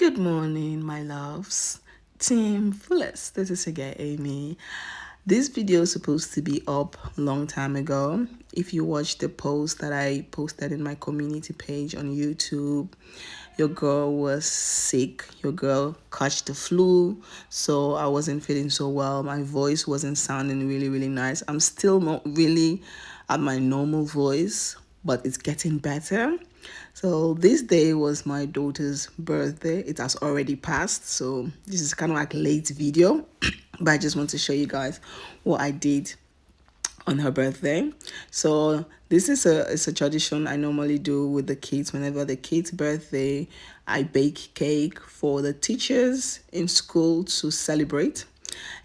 Good morning, my loves. Team Fullest. This is again Amy. This video is supposed to be up a long time ago. If you watched the post that I posted in my community page on YouTube, your girl was sick. Your girl caught the flu, so I wasn't feeling so well. My voice wasn't sounding really nice. I'm still not really at my normal voice, but it's getting better. So this day was my daughter's birthday. It has already passed, so this is kind of like a late video, but I just want to show you guys what I did on her birthday. So this is a tradition I normally do with the kids. Whenever the kids' birthday, I bake cake for the teachers in school to celebrate.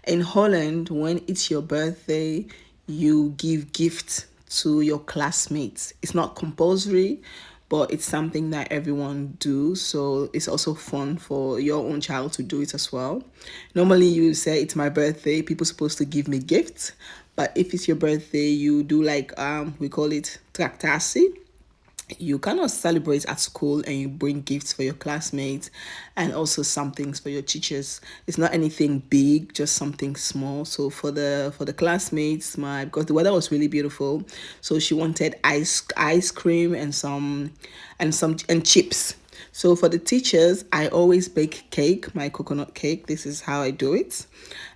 In Holland, when it's your birthday, you give gifts to your classmates. It's not compulsory, but it's something that everyone do, so it's also fun for your own child to do it as well. Normally you say it's my birthday, people supposed to give me gifts, but if it's your birthday, you do like we call it tractatie. You kind of celebrate at school and you bring gifts for your classmates and also some things for your teachers. It's not anything big, just something small. So for the classmates, because the weather was really beautiful, so she wanted ice cream and chips. So for the teachers, I always bake cake, my coconut cake. This is how I do it.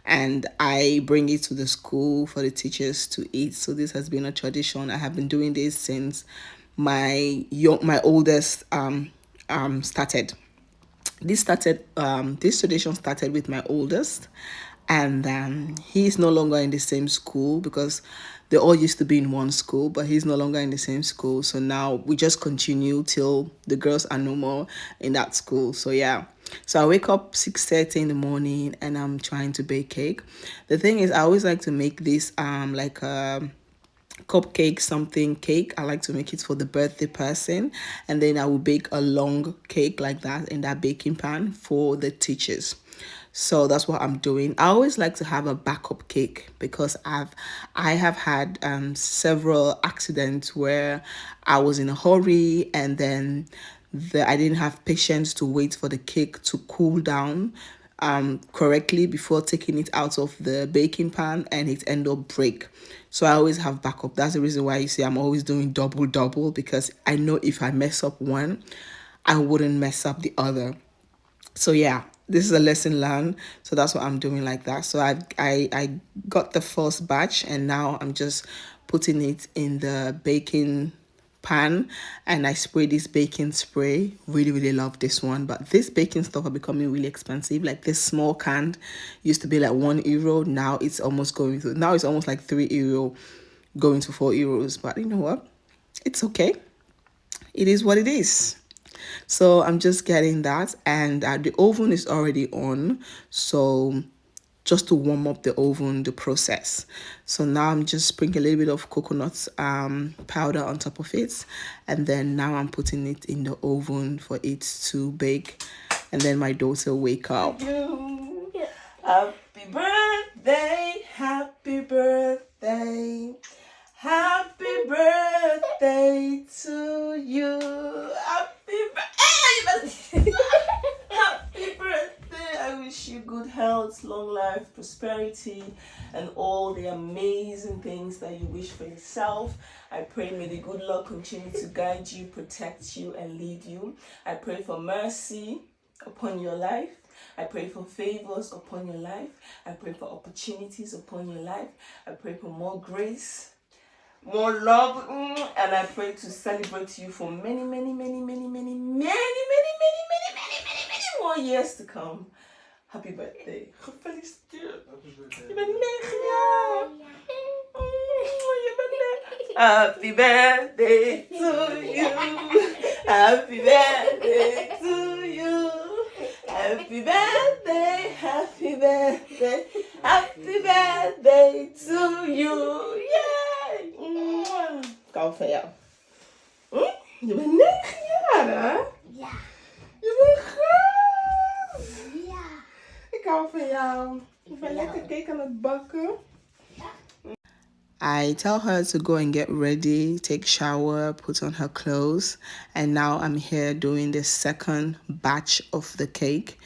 And I bring it to the school for the teachers to eat. So this has been a tradition. I have been doing this since my oldest started. This tradition started with my oldest, and he's no longer in the same school because they all used to be in one school, but he's no longer in the same school. So now we just continue till the girls are no more in that school. So yeah. So I wake up 6:30 in the morning and I'm trying to bake cake. The thing is, I always like to make this like a cupcake something cake. I like to make it for the birthday person, and then I will bake a long cake like that in that baking pan for the teachers. So that's what I'm doing. I always like to have a backup cake because I have had several accidents where I was in a hurry and then I didn't have patience to wait for the cake to cool down correctly before taking it out of the baking pan, and it end up break. So I always have backup. That's the reason why you see I'm always doing double, because I know if I mess up one, I wouldn't mess up the other. So yeah, this is a lesson learned. So that's what I'm doing like that. So I got the first batch, and now I'm just putting it in the baking pan, and I spray this baking spray. Really love this one, but this baking stuff are becoming really expensive. Like this small can used to be like €1. Now it's almost like €3 going to €4. But you know what, it's okay, it is what it is. So I'm just getting that, and the oven is already on, so just to warm up the oven, the process. So now I'm just sprinkling a little bit of coconut powder on top of it, and then now I'm putting it in the oven for it to bake, and then my daughter wake up. Happy birthday, happy birthday, happy birthday to you. Happy birthday. Happy birthday. I wish you good health, long life, prosperity, and all the amazing things that you wish for yourself. I pray may the good Lord continue to guide you, protect you, and lead you. I pray for mercy upon your life. I pray for favors upon your life. I pray for opportunities upon your life. I pray for more grace, more love, and I pray to celebrate you for many more years to come. Happy birthday. Gefeliciteerd. Je bent 9 jaar. Je bent 9. Happy birthday to you. Happy birthday to you. Happy birthday, happy birthday, happy birthday to you. Yay! Ik hou van jou. Je bent 9 jaar, hè? Ja. Je bent groot. Ja. Ik hou van jou. Ik ben lekker cake aan het bakken. I tell her to go and get ready, take shower, put on her clothes, and now I'm here doing the second batch of the cake.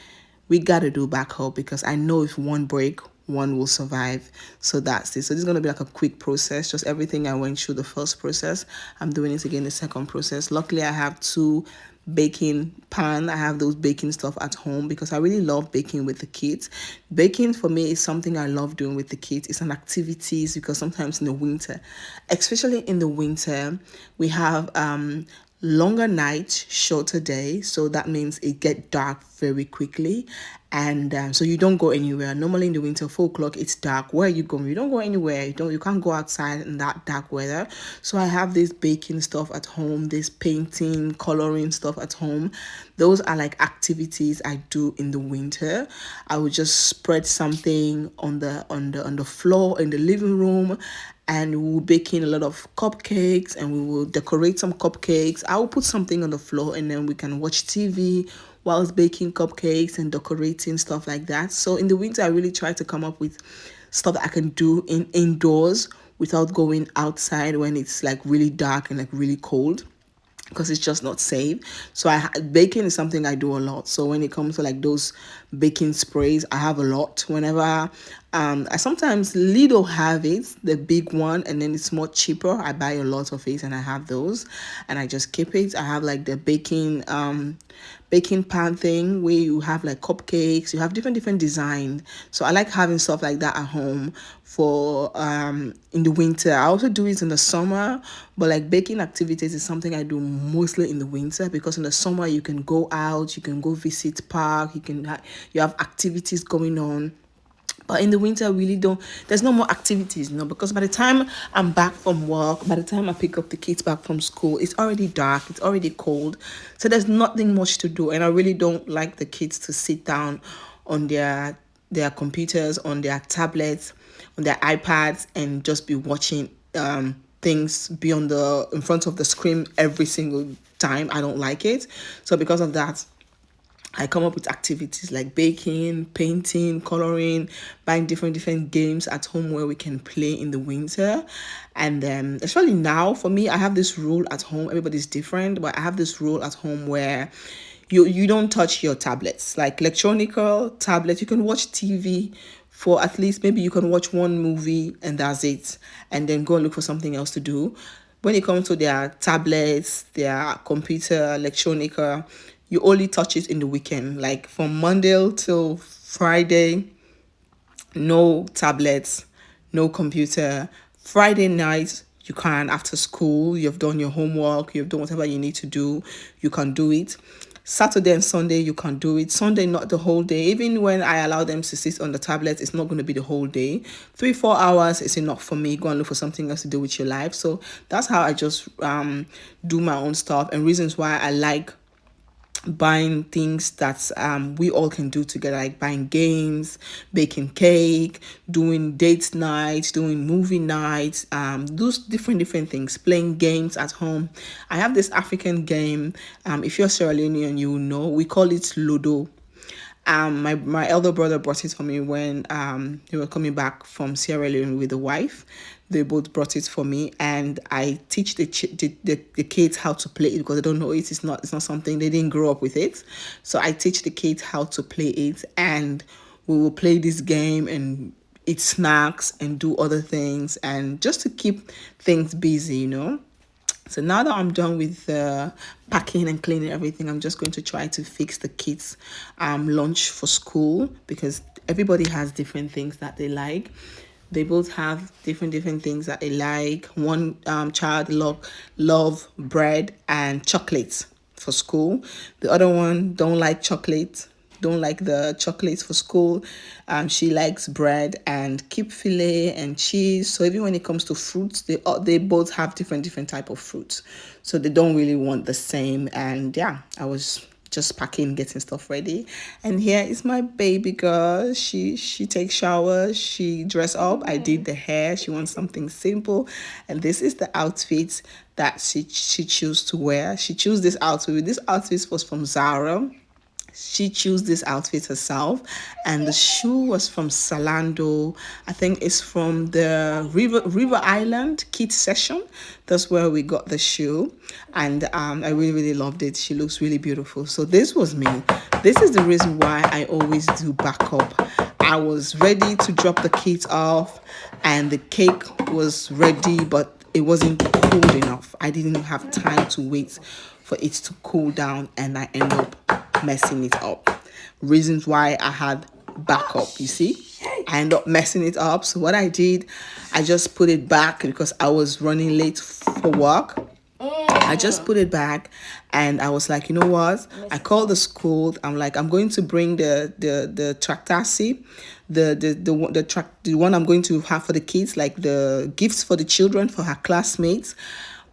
We gotta do backup because I know if one break, one will survive. So that's it. So this is gonna be like a quick process. Just everything I went through the first process, I'm doing it again the second process. Luckily, I have two baking pan. I have those baking stuff at home because I really love baking with the kids. Baking for me is something I love doing with the kids. It's an activity because sometimes in the winter, especially in the winter, we have longer nights, shorter day. So that means it get dark very quickly. And so you don't go anywhere. Normally in the winter, 4 o'clock, it's dark. Where are you going? You don't go anywhere. You can't go outside in that dark weather. So I have this baking stuff at home, this painting, coloring stuff at home. Those are like activities I do in the winter. I would just spread something on the floor in the living room, and we will bake in a lot of cupcakes, and we will decorate some cupcakes. I will put something on the floor, and then we can watch TV whilst baking cupcakes and decorating stuff like that. So in the winter, I really try to come up with stuff that I can do indoors without going outside when it's like really dark and like really cold, because it's just not safe. So baking is something I do a lot. So when it comes to like those baking sprays, I have a lot. Whenever I sometimes Lidl have it, the big one, and then it's more cheaper. I buy a lot of it and I have those and I just keep it. I have like the baking pan thing where you have like cupcakes, you have different designs. So I like having stuff like that at home for in the winter. I also do it in the summer, but like baking activities is something I do mostly in the winter, because in the summer you can go out, you can go visit park, you have activities going on. But in the winter, I really don't, there's no more activities, because by the time I'm back from work, by the time I pick up the kids back from school, it's already dark, it's already cold. So there's nothing much to do. And I really don't like the kids to sit down on their computers, on their tablets, on their iPads, and just be watching things in front of the screen every single time. I don't like it. So because of that, I come up with activities like baking, painting, coloring, buying different games at home where we can play in the winter. And then, especially now, for me, I have this rule at home. Everybody's different, but I have this rule at home where you don't touch your tablets. Like electronical tablets, you can watch TV for at least, maybe you can watch one movie and that's it, and then go and look for something else to do. When it comes to their tablets, their computer, electronica, you only touch it in the weekend. Like from Monday till Friday, no tablets, no computer. Friday night, you can, after school, you've done your homework, you've done whatever you need to do, you can do it. Saturday and Sunday, you can do it. Sunday, not the whole day. Even when I allow them to sit on the tablet, it's not going to be the whole day. 3-4 hours is enough for me. Go and look for something else to do with your life. So that's how I just do my own stuff, and reasons why I like buying things that we all can do together, like buying games, baking cake, doing date nights, doing movie nights, those different things, playing games at home. I have this African game. If you're Sierra Leonean, you will know, we call it Ludo. My elder brother brought it for me when they were coming back from Sierra Leone with the wife. They both brought it for me, and I teach the kids how to play it, because they don't know it. It's not something, they didn't grow up with it. So I teach the kids how to play it, and we will play this game and eat snacks and do other things, and just to keep things busy. So now that I'm done with packing and cleaning everything, I'm just going to try to fix the kids' lunch for school, because everybody has different things that they like. They both have different things that they like. One child love bread and chocolates for school. The other one don't like chocolate, don't like the chocolates for school. She likes bread and keep fillet and cheese. So even when it comes to fruits, they both have different type of fruits. So they don't really want the same. And yeah, I was just packing, getting stuff ready. And here is my baby girl. She takes showers, she dress up. I did the hair. She wants something simple. And this is the outfit that she chose to wear. She chose this outfit. This outfit was from Zara. She chose this outfit herself, and the shoe was from Salando. I think it's from the River Island Kids Session. That's where we got the shoe, and I really loved it. She looks really beautiful. So this was me. This is the reason why I always do backup. I was ready to drop the kids off, and the cake was ready, but it wasn't cool enough. I didn't have time to wait for it to cool down, and I end up messing it up. Reasons why I had backup, you see. I end up messing it up. So what I did, I just put it back because I was running late for work. I just put it back, and I was like, you know what? I called the school. I'm like, I'm going to bring the tractasi, the one I'm going to have for the kids, like the gifts for the children, for her classmates,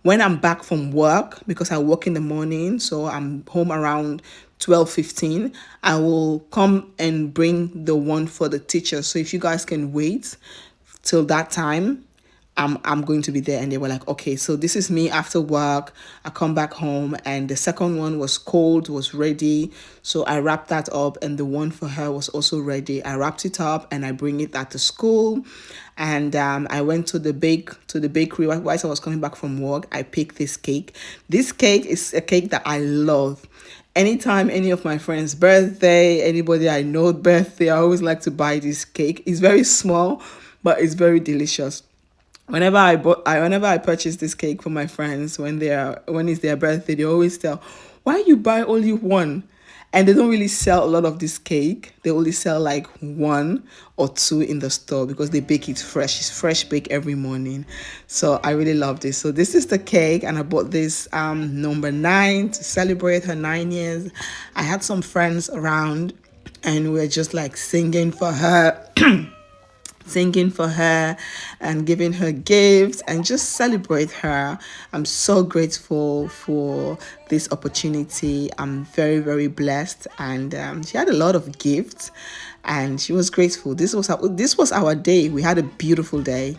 when I'm back from work, because I work in the morning, so I'm home around 12:15. I will come and bring the one for the teachers. So if you guys can wait till that time, I'm going to be there. And they were like, okay. So this is me after work. I come back home, and the second one was cold, was ready. So I wrapped that up, and the one for her was also ready. I wrapped it up, and I bring it back to school. And I went to the bakery whilst I was coming back from work. I picked this cake. This cake is a cake that I love. Anytime any of my friends' birthday, anybody I know birthday, I always like to buy this cake. It's very small, but it's very delicious. Whenever I purchase this cake for my friends when it's their birthday, they always tell, why you buy only one? And they don't really sell a lot of this cake. They only sell like one or two in the store because they bake it fresh. It's fresh bake every morning. So I really love this. So this is the cake, and I bought this number 9 to celebrate her 9 years. I had some friends around, and we were just like singing for her. Singing for her and giving her gifts and just celebrate her. I'm so grateful for this opportunity. I'm very blessed, and she had a lot of gifts, and she was grateful. This was our day. We had a beautiful day.